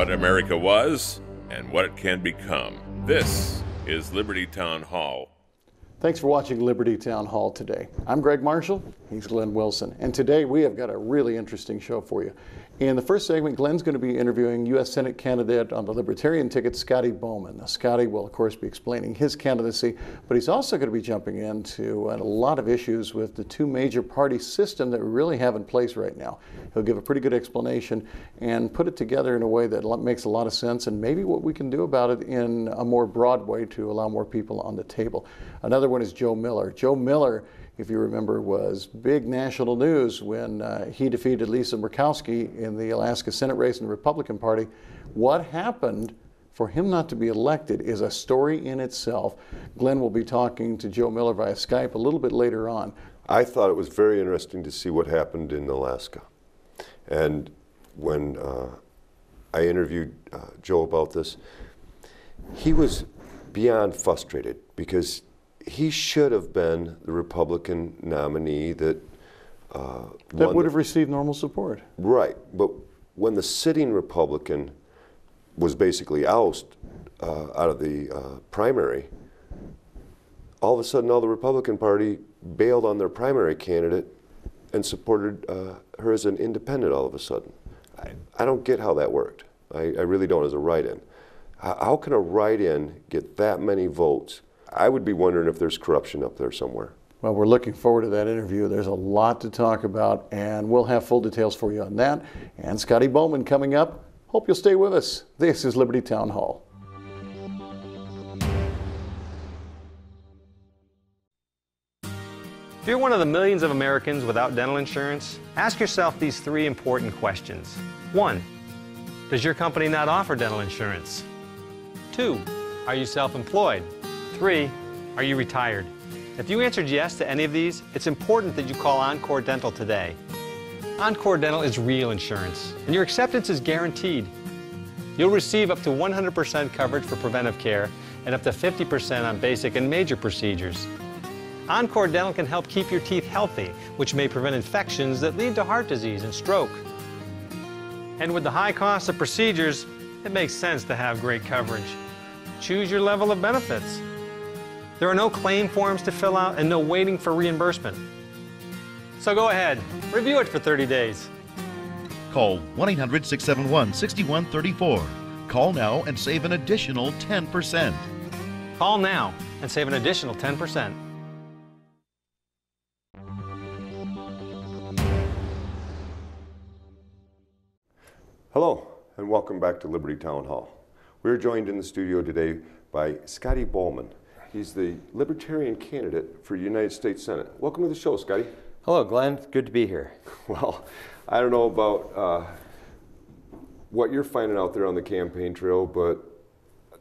what America was and what it can become. This is Liberty Town Hall. Thanks for watching Liberty Town Hall today. I'm Greg Marshall, he's Glenn Wilson, and today we have got a really interesting show for you. In the first segment, Glenn's going to be interviewing U.S. Senate candidate on the Libertarian ticket, Scotty Boman. Now, Scotty will, of course, be explaining his candidacy, but he's also going to be jumping into a lot of issues with the two major party system that we really have in place right now. He'll give a pretty good explanation and put it together in a way that makes a lot of sense, and maybe what we can do about it in a more broad way to allow more people on the table. Another one is Joe Miller. Joe Miller, if you remember, was big national news when he defeated Lisa Murkowski in the Alaska Senate race in the Republican Party. What happened for him not to be elected is a story in itself. Glenn will be talking to Joe Miller via Skype a little bit later on. I thought it was very interesting to see what happened in Alaska. And when I interviewed Joe about this, he was beyond frustrated because he should have been the Republican nominee that would have received normal support. Right, but when the sitting Republican was basically ousted out of the primary, all of a sudden all the Republican Party bailed on their primary candidate and supported her as an independent all of a sudden. I don't get how that worked. I really don't as a write-in. How can a write-in get that many votes? I would be wondering if there's corruption up there somewhere. Well, we're looking forward to that interview. There's a lot to talk about, and we'll have full details for you on that. And Scotty Boman coming up. Hope you'll stay with us. This is Liberty Town Hall. If you're one of the millions of Americans without dental insurance, ask yourself these three important questions. 1, does your company not offer dental insurance? 2, are you self-employed? 3, are you retired? If you answered yes to any of these, it's important that you call Encore Dental today. Encore Dental is real insurance, and your acceptance is guaranteed. You'll receive up to 100% coverage for preventive care and up to 50% on basic and major procedures. Encore Dental can help keep your teeth healthy, which may prevent infections that lead to heart disease and stroke. And with the high cost of procedures, it makes sense to have great coverage. Choose your level of benefits. There are no claim forms to fill out and no waiting for reimbursement. So go ahead, review it for 30 days. Call 1-800-671-6134. Call now and save an additional 10%. Call now and save an additional 10%. Hello, and welcome back to Liberty Town Hall. We're joined in the studio today by Scotty Boman. He's the Libertarian candidate for United States Senate. Welcome to the show, Scotty. Hello, Glenn. Good to be here. Well, I don't know about what you're finding out there on the campaign trail, but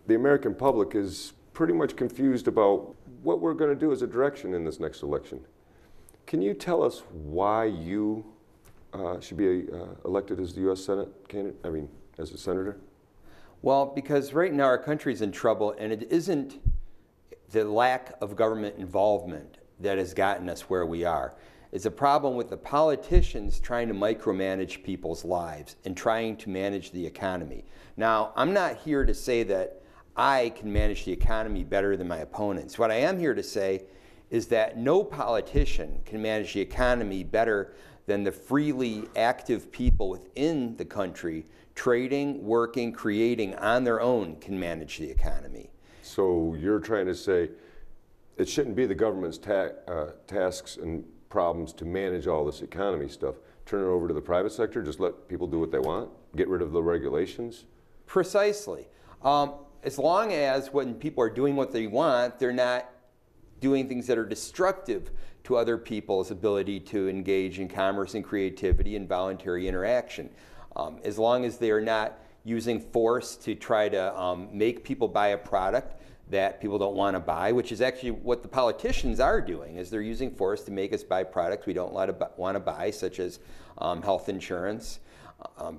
the American public is pretty much confused about what we're going to do as a direction in this next election. Can you tell us why you should be elected as the U.S. Senate candidate, as a senator? Well, because right now our country's in trouble, and it isn't the lack of government involvement that has gotten us where we are. It's a problem with the politicians trying to micromanage people's lives and trying to manage the economy. Now, I'm not here to say that I can manage the economy better than my opponents. What I am here to say is that no politician can manage the economy better than the freely active people within the country trading, working, creating on their own can manage the economy. So you're trying to say it shouldn't be the government's tasks and problems to manage all this economy stuff. Turn it over to the private sector, just let people do what they want, get rid of the regulations? Precisely. As long as when people are doing what they want, they're not doing things that are destructive to other people's ability to engage in commerce and creativity and voluntary interaction. As long as they are not using force to try to make people buy a product that people don't want to buy, which is actually what the politicians are doing, is they're using force to make us buy products we don't want to buy, such as health insurance,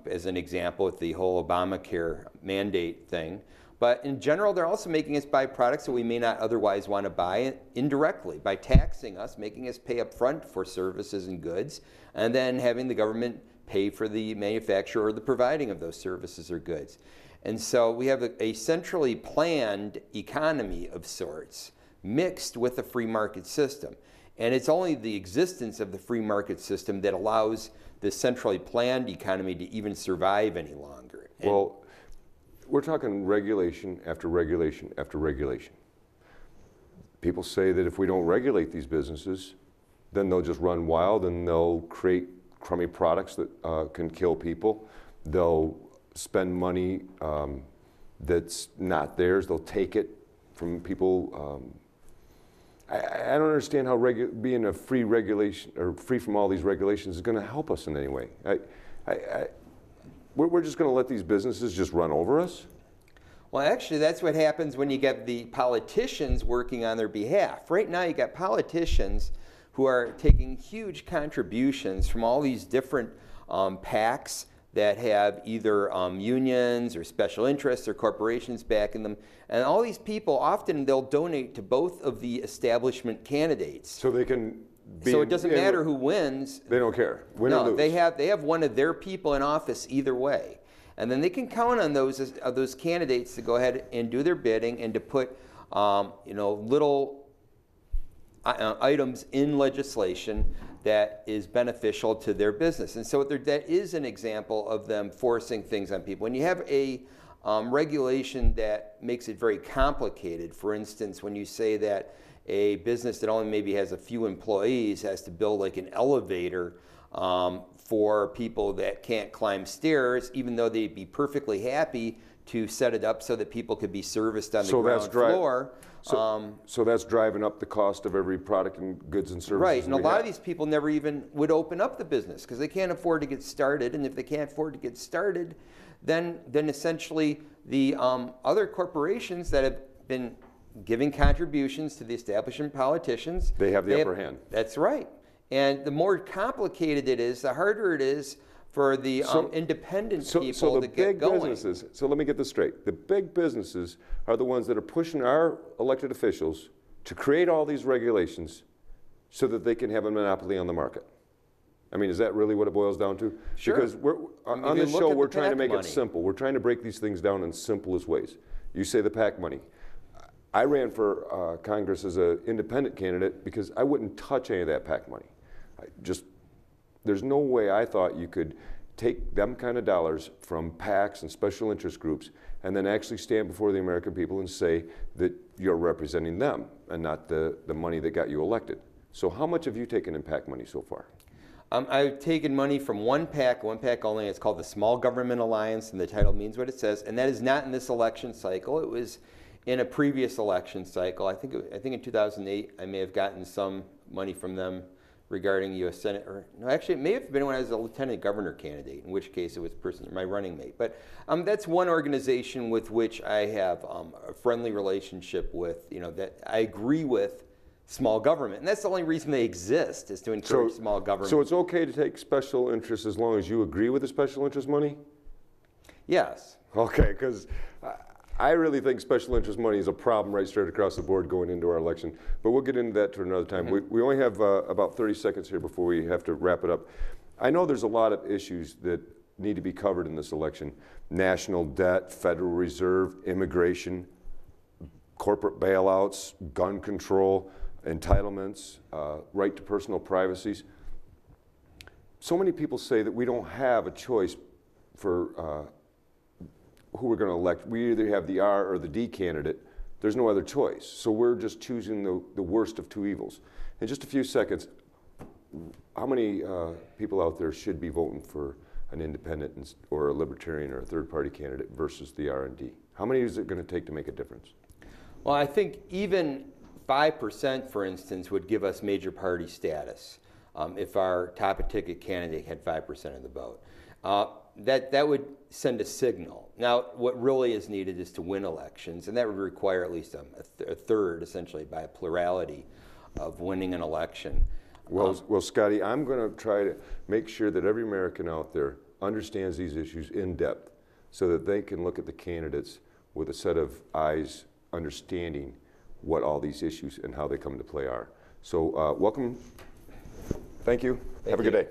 as an example with the whole Obamacare mandate thing. But in general, they're also making us buy products that we may not otherwise want to buy indirectly by taxing us, making us pay up front for services and goods, and then having the government pay for the manufacture or the providing of those services or goods. And so we have a centrally planned economy of sorts mixed with a free market system. And it's only the existence of the free market system that allows the centrally planned economy to even survive any longer. Well, we're talking regulation after regulation after regulation. People say that if we don't regulate these businesses, then they'll just run wild and they'll create crummy products that can kill people. They'll spend money that's not theirs. They'll take it from people. I don't understand how being a free regulation or free from all these regulations is going to help us in any way. We're just going to let these businesses just run over us? Well, actually, that's what happens when you get the politicians working on their behalf. Right now, you got politicians who are taking huge contributions from all these different PACs that have either unions or special interests or corporations backing them. And all these people, often they'll donate to both of the establishment candidates. So they can be... So it doesn't matter who wins. They don't care. Win or lose. They have one of their people in office either way. And then they can count on those candidates to go ahead and do their bidding and to put little items in legislation that is beneficial to their business. And so that is an example of them forcing things on people. When you have a regulation that makes it very complicated, for instance, when you say that a business that only maybe has a few employees has to build like an elevator for people that can't climb stairs, even though they'd be perfectly happy to set it up so that people could be serviced on the ground floor. So that's driving up the cost of every product and goods and services. Right, and a lot of these people never even would open up the business because they can't afford to get started. And if they can't afford to get started, then essentially the other corporations that have been giving contributions to the establishment politicians, they have the upper hand. That's right. And the more complicated it is, the harder it is for the independent people to get going. So let me get this straight. The big businesses are the ones that are pushing our elected officials to create all these regulations so that they can have a monopoly on the market. I mean, is that really what it boils down to? Sure. Because on this show, we're trying to make it simple. We're trying to break these things down in simplest ways. You say the PAC money. I ran for Congress as an independent candidate because I wouldn't touch any of that PAC money. There's no way I thought you could take them kind of dollars from PACs and special interest groups and then actually stand before the American people and say that you're representing them and not the money that got you elected. So how much have you taken in PAC money so far? I've taken money from one PAC only. It's called the Small Government Alliance, and the title means what it says. And that is not in this election cycle. It was in a previous election cycle. I think in 2008, I may have gotten some money from them regarding U.S. Senate, or no, actually it may have been when I was a lieutenant governor candidate, in which case it was my running mate. But that's one organization with which I have a friendly relationship with, that I agree with small government. And that's the only reason they exist, is to encourage small government. So it's okay to take special interest as long as you agree with the special interest money? Yes. Okay, because I really think special interest money is a problem right straight across the board going into our election. But we'll get into that to another time. We only have about 30 seconds here before we have to wrap it up. I know there's a lot of issues that need to be covered in this election. National debt, Federal Reserve, immigration, corporate bailouts, gun control, entitlements, right to personal privacies. So many people say that we don't have a choice for who we're going to elect. We either have the R or the D candidate. There's no other choice. So we're just choosing the worst of two evils. In just a few seconds, how many people out there should be voting for an independent or a libertarian or a third-party candidate versus the R and D? How many is it going to take to make a difference? Well, I think even 5%, for instance, would give us major party status if our top-ticket candidate had 5% of the vote. That would send a signal. Now, what really is needed is to win elections, and that would require at least a third, essentially, by a plurality of winning an election. Well, Scotty, I'm going to try to make sure that every American out there understands these issues in depth so that they can look at the candidates with a set of eyes understanding what all these issues and how they come into play are. So welcome. Thank you. Have a good day.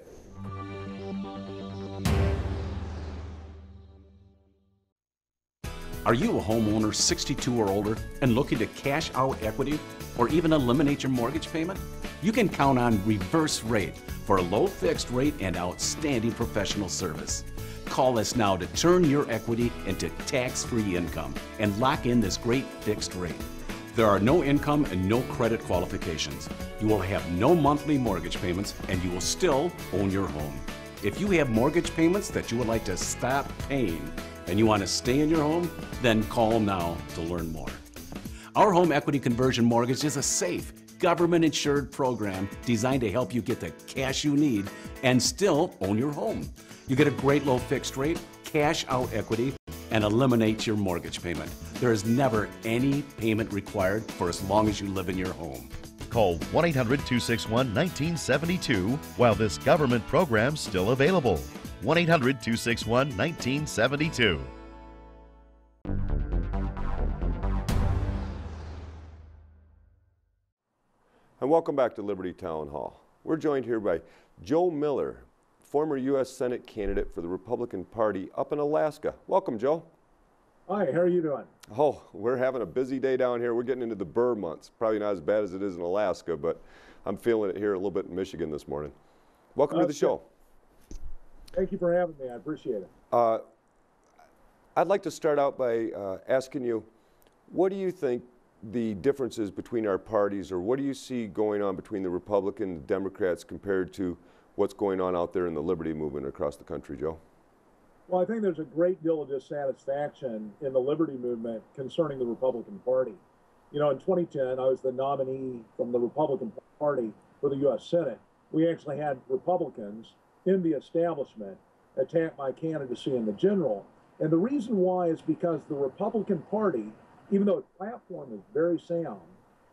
Are you a homeowner 62 or older and looking to cash out equity or even eliminate your mortgage payment? You can count on Reverse Rate for a low fixed rate and outstanding professional service. Call us now to turn your equity into tax-free income and lock in this great fixed rate. There are no income and no credit qualifications. You will have no monthly mortgage payments and you will still own your home. If you have mortgage payments that you would like to stop paying and you want to stay in your home, then call now to learn more. Our home equity conversion mortgage is a safe, government-insured program designed to help you get the cash you need and still own your home. You get a great low fixed rate, cash out equity, and eliminate your mortgage payment. There is never any payment required for as long as you live in your home. Call 1-800-261-1972 while this government program's still available. 1-800-261-1972. And welcome back to Liberty Town Hall. We're joined here by Joe Miller, former U.S. Senate candidate for the Republican Party up in Alaska. Welcome, Joe. Hi, how are you doing? Oh, we're having a busy day down here. We're getting into the burr months. Probably not as bad as it is in Alaska, but I'm feeling it here a little bit in Michigan this morning. Welcome to the show. Thank you for having me. I appreciate it. I'd like to start out by asking you, what do you think the differences between our parties, or what do you see going on between the Republicans and Democrats compared to what's going on out there in the liberty movement across the country, Joe? Well, I think there's a great deal of dissatisfaction in the liberty movement concerning the Republican Party. You know, in 2010, I was the nominee from the Republican Party for the U.S. Senate. We actually had Republicans in the establishment attack my candidacy in the general. And the reason why is because the Republican Party, even though its platform is very sound,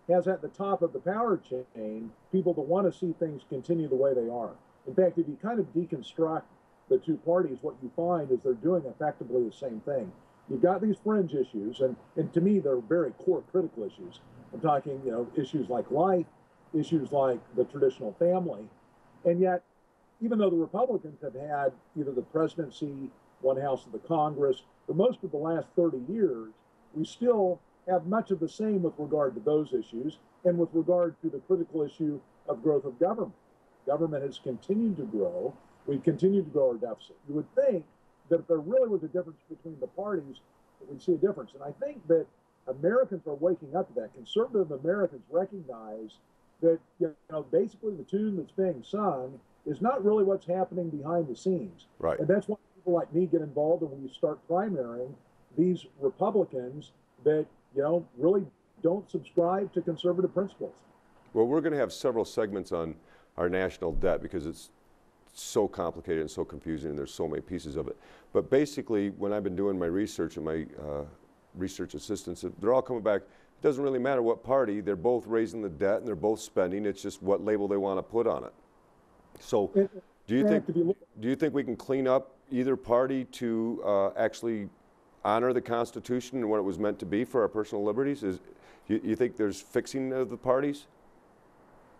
has at the top of the power chain people that want to see things continue the way they are. In fact, if you kind of deconstruct the two parties, what you find is they're doing effectively the same thing. You've got these fringe issues, and to me, they're very core critical issues. I'm talking, you know, issues like life, issues like the traditional family, and yet, even though the Republicans have had either the presidency, one house of the Congress, for most of the last 30 years, we still have much of the same with regard to those issues and with regard to the critical issue of growth of government. Government has continued to grow. We've continued to grow our deficit. You would think that if there really was a difference between the parties, that we'd see a difference. And I think that Americans are waking up to that. Conservative Americans recognize that, you know, basically the tune that's being sung is not really what's happening behind the scenes. Right. And that's why people like me get involved, and when you start primarying these Republicans that, you know, really don't subscribe to conservative principles. Well, we're going to have several segments on our national debt because it's so complicated and so confusing, and there's so many pieces of it. But basically, when I've been doing my research and my research assistants, they're all coming back. It doesn't really matter what party. They're both raising the debt and they're both spending. It's just what label they want to put on it. So do you think we can clean up either party to actually honor the Constitution and what it was meant to be for our personal liberties? You think there's fixing of the parties?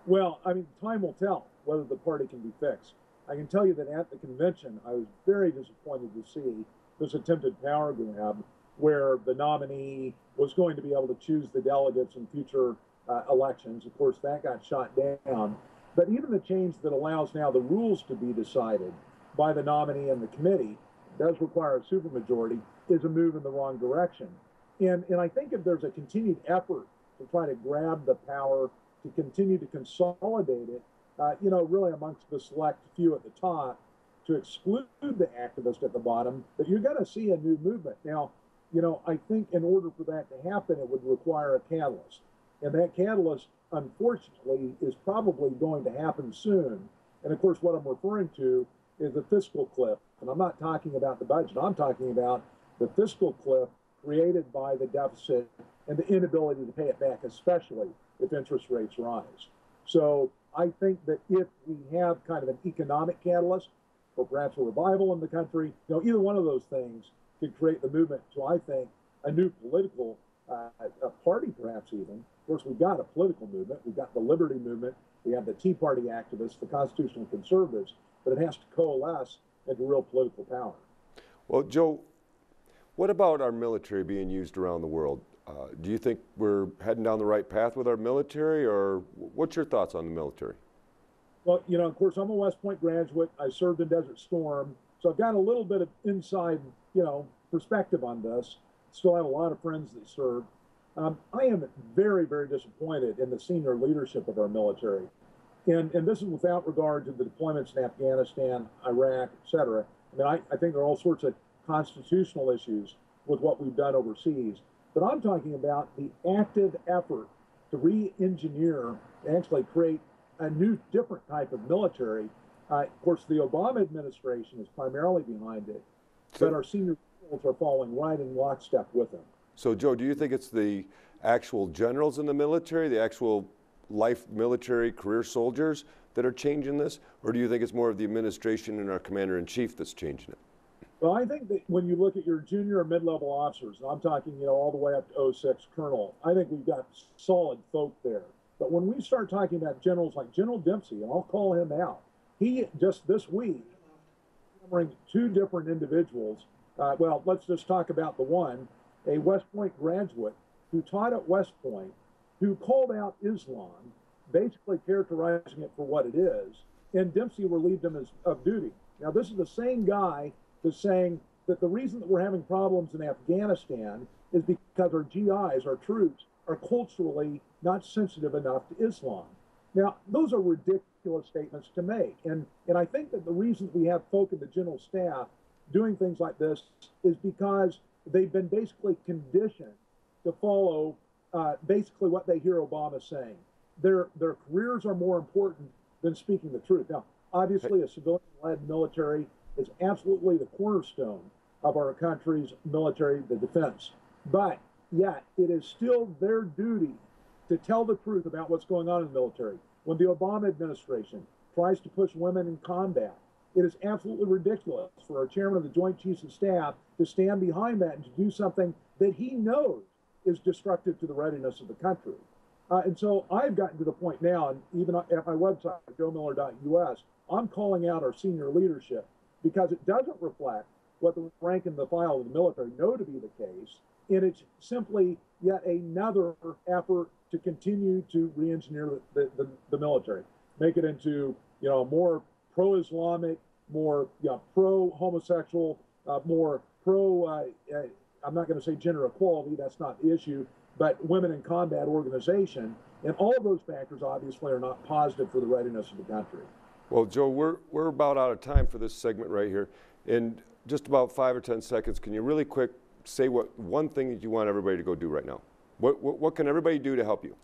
Well, I mean, time will tell whether the party can be fixed. I can tell you that at the convention, I was very disappointed to see this attempted power grab where the nominee was going to be able to choose the delegates in future elections. Of course, that got shot down. But even the change that allows now the rules to be decided by the nominee and the committee does require a supermajority is a move in the wrong direction. And I think if there's a continued effort to try to grab the power, to continue to consolidate it, you know, really amongst the select few at the top, to exclude the activists at the bottom, that you're going to see a new movement. Now, you know, I think in order for that to happen, it would require a catalyst. And that catalyst, unfortunately, is probably going to happen soon. And of course, what I'm referring to is the fiscal cliff. And I'm not talking about the budget. I'm talking about the fiscal cliff created by the deficit and the inability to pay it back, especially if interest rates rise. So I think that if we have kind of an economic catalyst, or perhaps a revival in the country, you know, either one of those things could create the movement to, I think, a new political a party, perhaps even. Of course, we've got a political movement. We've got the Liberty movement. We have the Tea Party activists, the constitutional conservatives, but it has to coalesce into real political power. Well, Joe, What about our military being used around the world? Do you think we're heading down the right path with our military, or what's your thoughts on the military? Well, you know, of course, I'm a West Point graduate. I served in Desert Storm, so I've got a little bit of inside, you know, perspective on this. Still have a lot of friends that serve. I am very, very disappointed in the senior leadership of our military. And this is without regard to the deployments in Afghanistan, Iraq, et cetera. I mean, I think there are all sorts of constitutional issues with what we've done overseas. But I'm talking about the active effort to re-engineer, actually create a new, different type of military. Of course, the Obama administration is primarily behind it, but our senior generals are following right in lockstep with them. So, Joe, do you think it's the actual generals in the military, the actual life military career soldiers that are changing this, or do you think it's more of the administration and our commander-in-chief that's changing it? Well, I think that when you look at your junior and mid-level officers, and I'm talking, you know, all the way up to 06 colonel, I think we've got solid folk there. But when we start talking about generals like General Dempsey, and I'll call him out, he just this week, brings two different individuals. Well, let's just talk about the one, a West Point graduate who taught at West Point, who called out Islam, basically characterizing it for what it is, and Dempsey relieved him of duty. Now, this is the same guy that's saying that the reason that we're having problems in Afghanistan is because our GIs, our troops, are culturally not sensitive enough to Islam. Now, those are ridiculous statements to make. And I think that the reason we have folk in the general staff doing things like this is because they've been basically conditioned to follow basically what they hear Obama saying. Their careers are more important than speaking the truth. Now, obviously, a civilian-led military is absolutely the cornerstone of our country's military, the defense. But yet, it is still their duty to tell the truth about what's going on in the military. When the Obama administration tries to push women in combat, it is absolutely ridiculous for our chairman of the Joint Chiefs of Staff to stand behind that and to do something that he knows is destructive to the readiness of the country. And so I've gotten to the point now, and even at my website, joemiller.us, I'm calling out our senior leadership because it doesn't reflect what the rank and the file of the military know to be the case, and it's simply yet another effort to continue to re-engineer the military, make it into, you know, more pro-Islamic, more pro-homosexual, more pro, I'm not going to say gender equality, that's not the issue, but women in combat organization. And all of those factors obviously are not positive for the readiness of the country. Well, Joe, we're about out of time for this segment right here. In just about 5 or 10 seconds, can you really quick say what one thing that you want everybody to go do right now? What can everybody do to help you?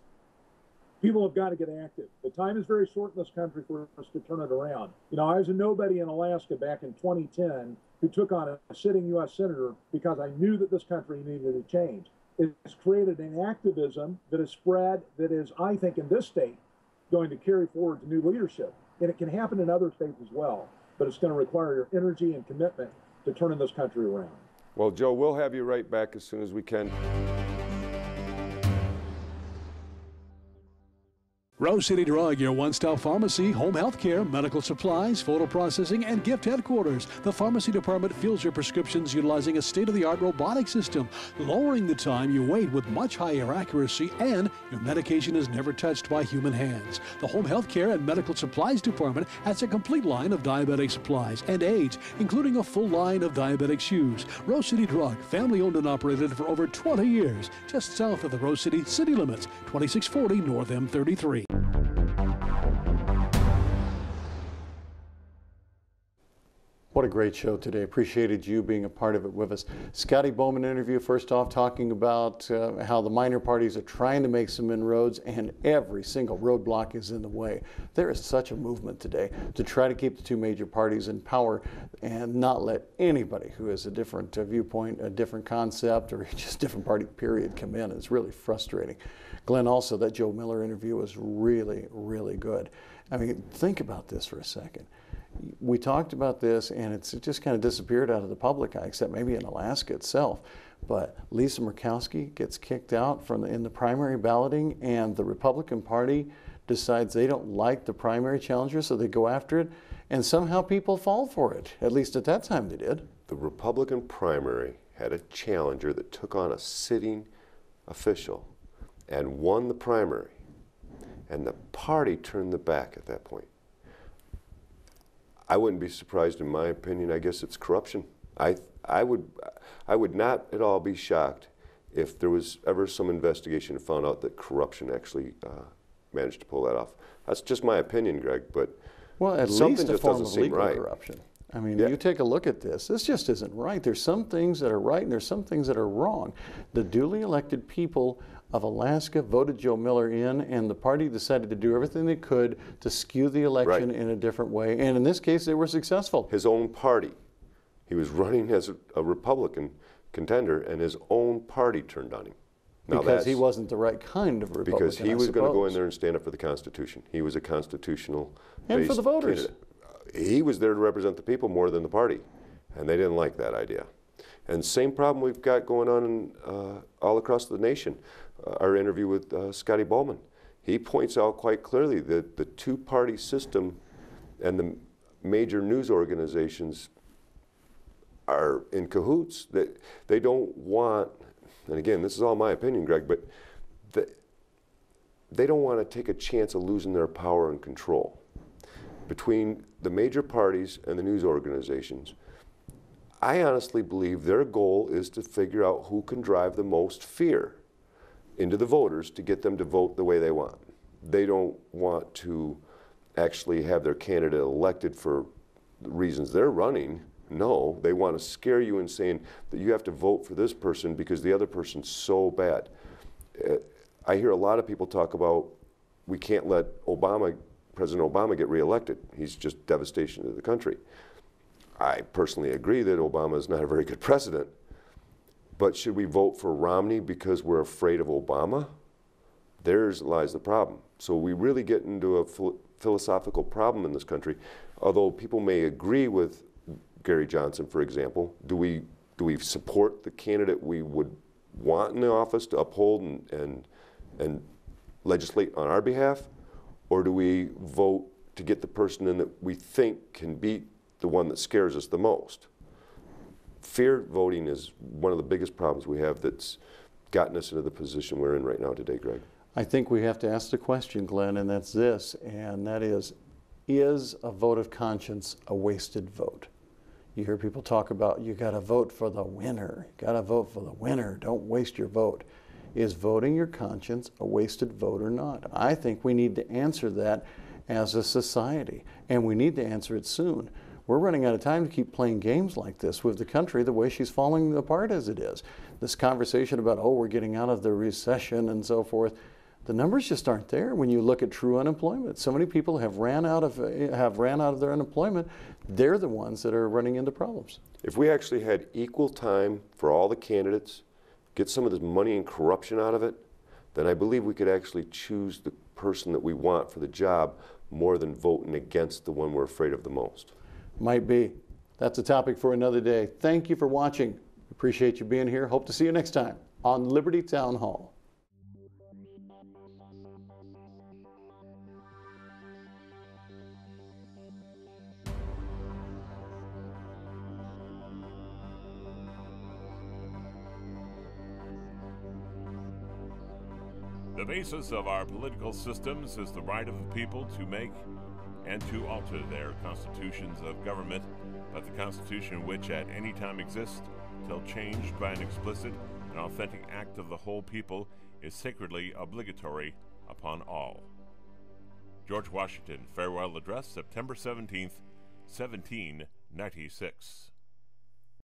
People have got to get active. The time is very short in this country for us to turn it around. You know, I was a nobody in Alaska back in 2010 who took on a sitting U.S. senator because I knew that this country needed a change. It's created an activism that is spread, that is, I think, in this state, going to carry forward to new leadership. And it can happen in other states as well, but it's going to require your energy and commitment to turning this country around. Well, Joe, we'll have you right back as soon as we can. Rose City Drug, your one-stop pharmacy, home health care, medical supplies, photo processing, and gift headquarters. The pharmacy department fills your prescriptions utilizing a state-of-the-art robotic system, lowering the time you wait with much higher accuracy, and your medication is never touched by human hands. The home health care and medical supplies department has a complete line of diabetic supplies and aids, including a full line of diabetic shoes. Rose City Drug, family-owned and operated for over 20 years, just south of the Rose City city limits, 2640 North M33. What a great show today. Appreciated you being a part of it with us. Scotty Boman interview, first off, talking about how the minor parties are trying to make some inroads and every single roadblock is in the way. There is such a movement today to try to keep the two major parties in power and not let anybody who has a different viewpoint, a different concept, or just different party period come in. It's really frustrating. Glenn, also, that Joe Miller interview was really, really good. I mean, think about this for a second. We talked about this, and it just kind of disappeared out of the public eye, except maybe in Alaska itself. But Lisa Murkowski gets kicked out in the primary balloting, and the Republican Party decides they don't like the primary challenger, so they go after it, and somehow people fall for it. At least at that time they did. The Republican primary had a challenger that took on a sitting official and won the primary, and the party turned the back at that point, I wouldn't be surprised, in my opinion. I guess it's corruption. I would not at all be shocked if there was ever some investigation and found out that corruption actually managed to pull that off. That's just my opinion, Greg, but well, at something least a just form doesn't of seem legal right. corruption. I mean, Yeah. you take a look at this. This just isn't right. There's some things that are right and there's some things that are wrong. The duly elected people of Alaska voted Joe Miller in, and the party decided to do everything they could to skew the election in a different way. And in this case, they were successful. His own party. He was running as a Republican contender, and his own party turned on him. Now Because he wasn't the right kind of Republican, because he was going to go in suppose. there and stand up for the Constitution. He was a constitutional And for the voters. candidate. He was there to represent the people more than the party, and they didn't like that idea. And same problem we've got going on in, all across the nation. Our interview with Scotty Boman, he points out quite clearly that the two-party system and the major news organizations are in cahoots. That they don't want, and again, this is all my opinion, Greg, but they don't want to take a chance of losing their power and control. Between the major parties and the news organizations, I honestly believe their goal is to figure out who can drive the most fear into the voters to get them to vote the way they want. They don't want to actually have their candidate elected for the reasons they're running. No, they want to scare you in saying that you have to vote for this person because the other person's so bad. I hear a lot of people talk about we can't let President Obama get reelected. He's just devastation to the country. I personally agree that Obama is not a very good president, but should we vote for Romney because we're afraid of Obama? There's lies the problem. So we really get into a philosophical problem in this country. Although people may agree with Gary Johnson, for example, do we support the candidate we would want in the office to uphold and legislate on our behalf? Or do we vote to get the person in that we think can beat the one that scares us the most? Fear voting is one of the biggest problems we have that's gotten us into the position we're in right now today, Greg. I think we have to ask the question, Glenn, and that's this, and that is a vote of conscience a wasted vote? You hear people talk about, you got to vote for the winner. You got to vote for the winner. Don't waste your vote. Is voting your conscience a wasted vote or not? I think we need to answer that as a society, and we need to answer it soon. We're running out of time to keep playing games like this with the country the way she's falling apart as it is. This conversation about, oh, we're getting out of the recession and so forth, the numbers just aren't there when you look at true unemployment. So many people have ran out of their unemployment. They're the ones that are running into problems. If we actually had equal time for all the candidates, get some of this money and corruption out of it, then I believe we could actually choose the person that we want for the job more than voting against the one we're afraid of the most. Might be. That's a topic for another day. Thank you for watching. Appreciate you being here. Hope to see you next time on Liberty Town Hall. The basis of our political systems is the right of the people to make and to alter their constitutions of government, but the Constitution which at any time exists, till changed by an explicit and authentic act of the whole people, is sacredly obligatory upon all. George Washington Farewell Address, September 17th, 1796.